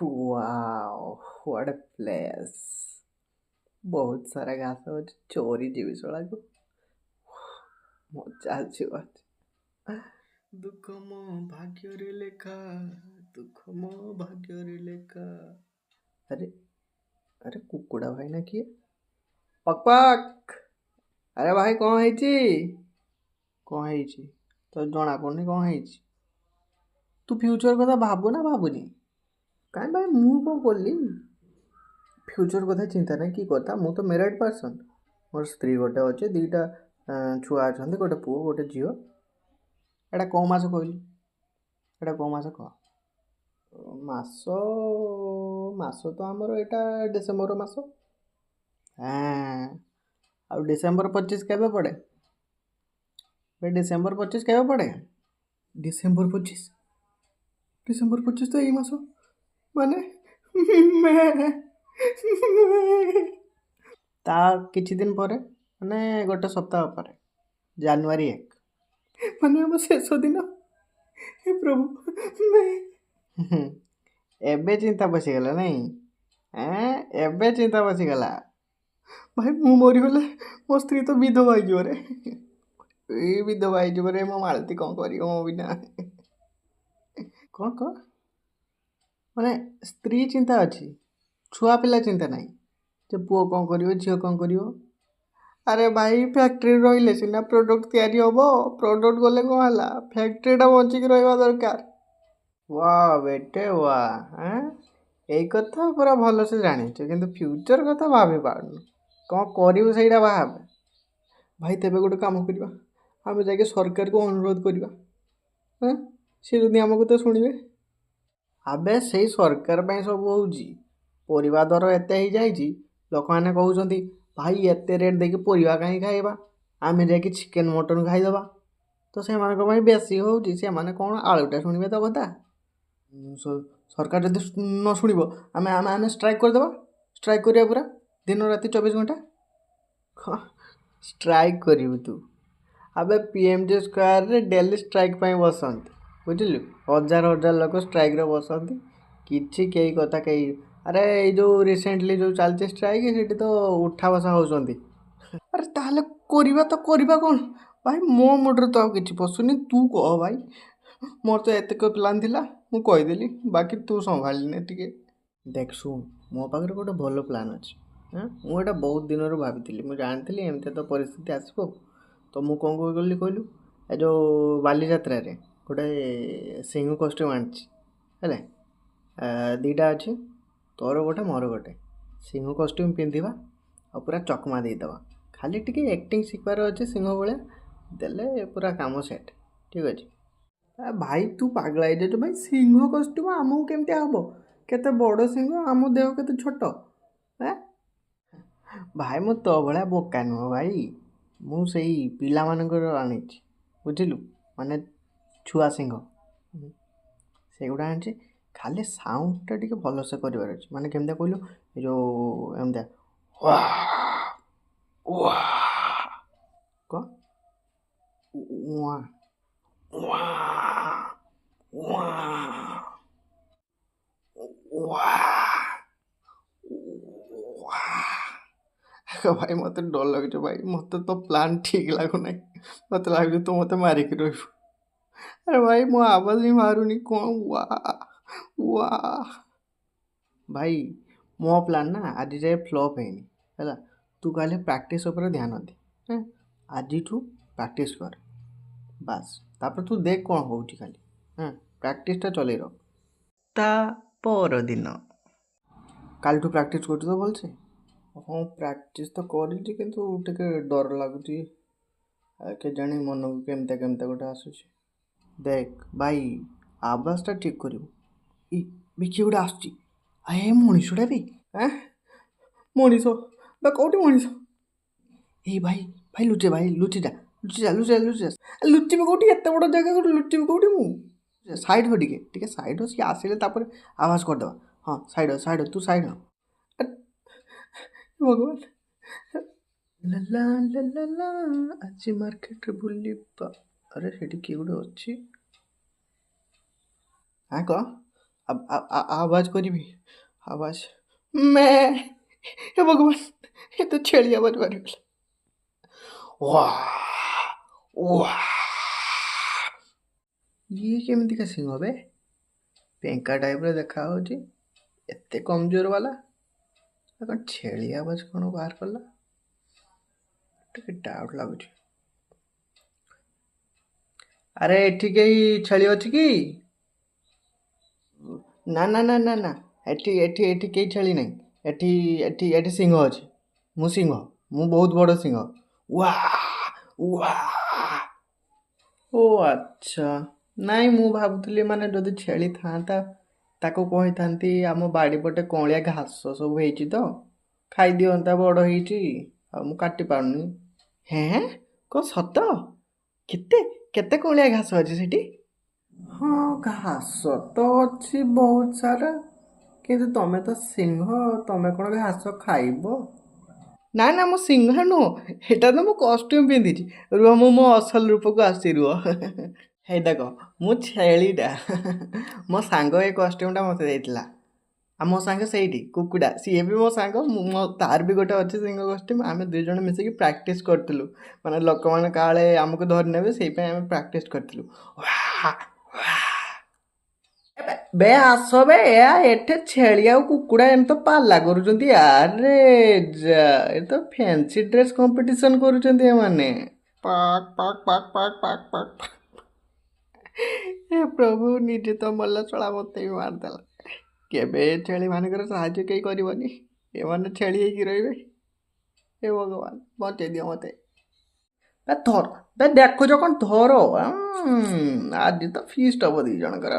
Wow what a place. बहुत सारा घास ଅଛି ଚୋରି ଯିବି ଶଳାକୁ ମଜା ଆସିବ ଦୁଃଖ ମୋ ଭାଗ୍ୟରେ ଲେଖା ଦୁଃଖ ମୋ ଭାଗ୍ୟରେ ଲେଖା। ଆରେ ଆରେ କୁକୁଡ଼ା ଭାଇ ନା କିଏ? ପକ୍ ପକ୍। ଆରେ ଭାଇ କ'ଣ ହେଇଛି? କ'ଣ ହେଇଛି ତ ଜଣା ପଡ଼ୁନି କ'ଣ ହେଇଛି? ତୁ ଫ୍ୟୁଚର କଥା ଭାବୁ ନା ଭାବୁନି? କାଇଁ ଭାଇ ମୁଁ କ'ଣ କଲି? ଫ୍ୟୁଚର କଥା ଚିନ୍ତା ନାହିଁ କି କଥା, ମୁଁ ତ ମ୍ୟାରେଡ୍ ପର୍ସନ୍। ମୋର ସ୍ତ୍ରୀ ଗୋଟେ ଅଛି, ଦୁଇଟା ଛୁଆ ଅଛନ୍ତି, ଗୋଟେ ପୁଅ ଗୋଟେ ଝିଅ। ଏଇଟା କେଉଁ ମାସ କହିଲୁ? ଏଇଟା କେଉଁ ମାସ କହ? ମାସ ମାସ ତ ଆମର ଏଇଟା ଡିସେମ୍ବର ମାସ। ହଁ, ଆଉ ଡିସେମ୍ବର 25 କେବେ ପଡ଼େ? ଡିସେମ୍ବର 25 କେବେ ପଡ଼େ? ଡିସେମ୍ବର 25 ତ ଏଇ ମାସ, ମାନେ ତା କିଛି ଦିନ ପରେ, ମାନେ ଗୋଟେ ସପ୍ତାହ ପରେ, ଜାନୁଆରୀ 1, ମାନେ ଆମ ଶେଷ ଦିନ। ହେ ପ୍ରଭୁ। ଏବେ ଚିନ୍ତା ପଶିଗଲା ନାଇଁ? ଏବେ ଚିନ୍ତା ପଶିଗଲା। ଭାଇ ମୁଁ ମରିଗଲେ ମୋ ସ୍ତ୍ରୀ ତ ବିଧବା ହେଇଯିବ ରେ। ଏଇ ବିଧବା ହେଇଯିବ ରେ, ମୋ ମାଳତୀ କ'ଣ କରିବ ମୋ ବିନା? କ'ଣ ମାନେ ସ୍ତ୍ରୀ ଚିନ୍ତା ଅଛି, ଛୁଆ ପିଲା ଚିନ୍ତା ନାହିଁ ଯେ ପୁଅ କ'ଣ କରିବ ଝିଅ କ'ଣ କରିବ। ଆରେ ଭାଇ ଫ୍ୟାକ୍ଟ୍ରି ରହିଲେ ସିନା ପ୍ରଡ଼କ୍ଟ ତିଆରି ହେବ, ପ୍ରଡ଼କ୍ଟ ଗଲେ କ'ଣ ହେଲା, ଫ୍ୟାକ୍ଟ୍ରିଟା ବଞ୍ଚିକି ରହିବା ଦରକାର। ୱାଓ ବେଟେ ୱାଓ। ଏଇ କଥା ପୁରା ଭଲସେ ଜାଣିଛୁ, କିନ୍ତୁ ଫ୍ୟୁଚର୍ କଥା ଭାବି ପାରୁନୁ। କ'ଣ କରିବୁ ସେଇଟା ଭାବେ। ଭାଇ ତେବେ ଗୋଟେ କାମ କରିବା, ଆମେ ଯାଇକି ସରକାରକୁ ଅନୁରୋଧ କରିବା। ସେ ଯଦି ଆମ କଥା ଶୁଣିବେ। ଆବେ ସେଇ ସରକାର ପାଇଁ ସବୁ ହେଉଛି। ପରିବା ଦର ଏତେ ହେଇଯାଇଛି, ଲୋକମାନେ କହୁଛନ୍ତି ଭାଇ ଏତେ ରେଟ୍ ଦେଇକି ପରିବା କାହିଁ ଖାଇବା, ଆମେ ଯାଇକି ଚିକେନ୍ ମଟନ୍ ଖାଇଦେବା। ତ ସେମାନଙ୍କ ପାଇଁ ବେଶୀ ହେଉଛି, ସେମାନେ କ'ଣ ଆଳୁଟା ଶୁଣିବେ ତ କଥା। ସରକାର ଯଦି ନ ଶୁଣିବ, ଆମେ ଆମେ ଆମେ ଷ୍ଟ୍ରାଇକ୍ କରିଦେବା। ଷ୍ଟ୍ରାଇକ୍ କରିବା ପୁରା ଦିନ ରାତି 24 ଘଣ୍ଟା। ଷ୍ଟ୍ରାଇକ୍ କରିବୁ ତୁ? ଆବେ PMJ ସ୍କୋୟାରରେ ଡେଲି ଷ୍ଟ୍ରାଇକ୍ ପାଇଁ ବସନ୍ତି, ବୁଝିଲୁ? ହଜାର ହଜାର ଲୋକ ଷ୍ଟ୍ରାଇକ୍ରେ ବସନ୍ତି, କିଛି କେହି କଥା କେହି। ଆରେ ଏଇ ଯେଉଁ ରିସେଣ୍ଟଲି ଯେଉଁ ଚାଲିଛି ଷ୍ଟ୍ରାଇକ୍, ସେଠି ତ ଉଠା ବସା ହେଉଛନ୍ତି। ଆରେ ତାହେଲେ କରିବା କ'ଣ? ଭାଇ ମୋ ମୁଣ୍ଡରେ ତ ଆଉ କିଛି ପଶୁନି, ତୁ କହ ଭାଇ। ମୋର ତ ଏତେକ ପ୍ଲାନ୍ ଥିଲା, ମୁଁ କହିଦେଲି, ବାକି ତୁ ସମ୍ଭାଳିନେ ଟିକେ। ଦେଖ ଶୁଣ, ମୋ ପାଖରେ ଗୋଟେ ଭଲ ପ୍ଲାନ୍ ଅଛି। ମୁଁ ଏଇଟା ବହୁତ ଦିନରୁ ଭାବିଥିଲି, ମୁଁ ଜାଣିଥିଲି ଏମିତି ତ ପରିସ୍ଥିତି ଆସିବ। ତ ମୁଁ କ'ଣ କଲି କହିଲୁ, ଏ ଯେଉଁ ବାଲିଯାତ୍ରାରେ ଗୋଟେ ସିଂହ କଷ୍ଟ୍ୟୁମ୍ ଆଣିଛି ହେଲା। ଦୁଇଟା ଅଛି, ତୋର ଗୋଟେ ମୋର ଗୋଟେ। ସିଂହ କଷ୍ଟ୍ୟୁମ୍ ପିନ୍ଧିବା ଆଉ ପୁରା ଚକମା ଦେଇଦେବା। ଖାଲି ଟିକେ ଆକ୍ଟିଂ ଶିଖିବାର ଅଛି ସିଂହ ଭଳିଆ, ଦେଲେ ପୁରା କାମ ସେଟ୍। ଠିକ୍ ଅଛି? ଭାଇ ତୁ ପାଗଳା ହେଇଯାଉଛୁ ଭାଇ, ସିଂହ କଷ୍ଟ୍ୟୁମ୍ ଆମକୁ କେମିତି ହେବ? କେତେ ବଡ଼ ସିଂହ, ଆମ ଦେହ କେତେ ଛୋଟ। ଭାଇ ମୁଁ ତୋ ଭଳିଆ ବୋକା ନୁହଁ ଭାଇ, ମୁଁ ସେଇ ପିଲାମାନଙ୍କର ଆଣିଛି, ବୁଝିଲୁ? ମାନେ ଛୁଆ ସିଂହ ସେଗୁଡ଼ା ଆଣିଛି। ଖାଲି ସାଉଣ୍ଡଟା ଟିକେ ଭଲସେ କରିବାର ଅଛି। ମାନେ କେମିତିଆ କହିଲୁ, ଏ ଯେଉଁ ଏମିତିଆ କ'ଣ ଭାଇ ମୋତେ ଡର ଲାଗୁଛି ଭାଇ, ମୋତେ ତ ପ୍ଲାନ୍ ଠିକ୍ ଲାଗୁନାହିଁ। ମୋତେ ଲାଗୁଛି ତୁ ମୋତେ ମାରିକି ରହିବୁ। ଆରେ ଭାଇ ମୋ ଆବାଜ ହିଁ ବାହାରୁନି, କ'ଣ ଭାଇ ମୋ ପ୍ଲାନ୍ ନା ଆଜି ଯାଏ ଫ୍ଲପ୍ ହେଇନି ହେଲା। ତୁ ଖାଲି ପ୍ରାକ୍ଟିସ୍ ଉପରେ ଧ୍ୟାନ ଦେ। ଆଜିଠୁ ପ୍ରାକ୍ଟିସ୍ କର ବାସ୍, ତାପରେ ତୁ ଦେଖ କ'ଣ ହେଉଛି ଖାଲି। ପ୍ରାକ୍ଟିସ୍ଟା ଚଲେଇ ରଖ। ତା ପରଦିନ କାଲିଠୁ ପ୍ରାକ୍ଟିସ୍ କରୁଛୁ ତ ଭଲସେ? ହଁ ପ୍ରାକ୍ଟିସ୍ ତ କରିଛି, କିନ୍ତୁ ଟିକେ ଡର ଲାଗୁଛି। କେଜାଣି ମନକୁ କେମିତିଆ ଗୋଟେ ଆସୁଛି। ଦେଖ ଭାଇ ଆବାଜଟା ଠିକ୍ କରିବୁ। ବିକି ଗୋଟେ ଆସୁଛି, ମଣିଷଟା ବି। ମଣିଷ ବା କେଉଁଠି ମଣିଷ? ଏଇ ଭାଇ ଲୁଚିବି କେଉଁଠି? ଏତେ ବଡ଼ ଜାଗା ଗୋଟେ ଲୁଚିବି କେଉଁଠି ମୁଁ? ସାଇଡ଼୍ ହୋ, ଟିକେ ସାଇଡ଼୍ ହୋ, ସିଏ ଆସିଲେ ତାପରେ ଆବାଜ କରିଦେବା। ହଁ ସାଇଡ଼୍ ତୁ ସାଇଡ଼୍ ହୋ। ଭଗବାନ ଲା ଆଜି ମାର୍କେଟରେ ବୁଲିବା। ଆରେ ସେଠି କିଏ ଗୋଟେ ଅଛି? କହ अब आवाज करी आवाज मैं हे भगवान ये तो छेଳି आवाज मारिगला वाह वाह ये केमितिका सिंह बे पेंका टाइप देखा होची एते कमजोर वाला कौन छेଳି आवाज कौन बाहर कला ଟିକେ ଡାଉଟ୍ ଲାଗୁଛି ଆରେ ଏଠି କେହି ଛେଳି ଅଛି କି ନା ନା ନା ନା ନା ଏଠି ଏଠି ଏଠି କେହି ଛେଳି ନାହିଁ ଏଠି ଏଠି ଏଠି ସିଂହ ଅଛି ମୁଁ ସିଂହ ମୁଁ ବହୁତ ବଡ଼ ସିଂହ ୱା ୱା ଓ ଆଚ୍ଛା ନାଇଁ ମୁଁ ଭାବୁଥିଲି ମାନେ ଯଦି ଛେଳି ଥାଆନ୍ତା ତାକୁ କହିଥାନ୍ତି ଆମ ବାଡ଼ି ପଟେ କଅଁଳିଆ ଘାସ ସବୁ ହେଇଛି ତ ଖାଇଦିଅନ୍ତା ବଡ଼ ହେଇଛି ଆଉ ମୁଁ କାଟି ପାରୁନି ହେଁ କ'ଣ ସତ କେତେ କେତେ କଅଁଳିଆ ଘାସ ଅଛି ସେଠି ହଁ ଘାସ ତ ଅଛି ବହୁତ ସାରା କିନ୍ତୁ ତମେ ତ ସିଂହ ତମେ କ'ଣ ଘାସ ଖାଇବ ନା ନା ମୁଁ ସିଂହ ନୁହଁ ଏଇଟା ତ ମୁଁ କଷ୍ଟ୍ୟୁମ୍ ପିନ୍ଧିଛି ରୁହ ମୁଁ ମୋ ଅସଲ ରୂପକୁ ଆସି ରୁହ ହେଇ ଦେଖ ମୁଁ ଛେଳିଟା ମୋ ସାଙ୍ଗ ଏ କଷ୍ଟ୍ୟୁମ୍ଟା ମୋତେ ଦେଇଥିଲା ଆଉ ମୋ ସାଙ୍ଗ ସେଇଠି କୁକୁଡ଼ା ସିଏ ବି ମୋ ସାଙ୍ଗ ମୋ ତାର ବି ଗୋଟେ ଅଛି ସିଂହ କଷ୍ଟ୍ୟୁମ୍ ଆମେ ଦୁଇ ଜଣ ମିଶିକି ପ୍ରାକ୍ଟିସ୍ କରିଥିଲୁ ମାନେ ଲୋକମାନେ କାଳେ ଆମକୁ ଧରି ନେବେ ସେଇ ପାଇଁ ଆମେ ପ୍ରାକ୍ଟିସ୍ କରିଥିଲୁ ବେ ଆସ ବେ ଏଠି ଛେଳି ଆଉ କୁକୁଡ଼ା ଏମିତି ତ ପାଲା କରୁଛନ୍ତି ଆରେ ଯା ଏ ତ ଫ୍ୟାନ୍ସି ଡ୍ରେସ୍ କମ୍ପିଟିସନ୍ କରୁଛନ୍ତି ଏମାନେ ପାକ୍ ପାକ୍ ପାକ୍ ପାକ୍ ପାକ୍ ପାକ୍ ଏ ପ୍ରଭୁ ନିଜେ ତ ମଲା ଚଳା ମୋତେ ବି ମାରିଦେଲା କେବେ ଛେଳି ମାନଙ୍କର ସାହାଯ୍ୟ କେହି କରିବନି ଏମାନେ ଛେଳି ହେଇକି ରହିବେ ହେ ଭଗବାନ ବଞ୍ଚେଇ ଦିଅ ମୋତେ ବେ ଧର ବେ ଦେଖୁଛ କ'ଣ ଧର ଆଜି ତ ଫିଷ୍ଟ ହବ ଦୁଇ ଜଣଙ୍କର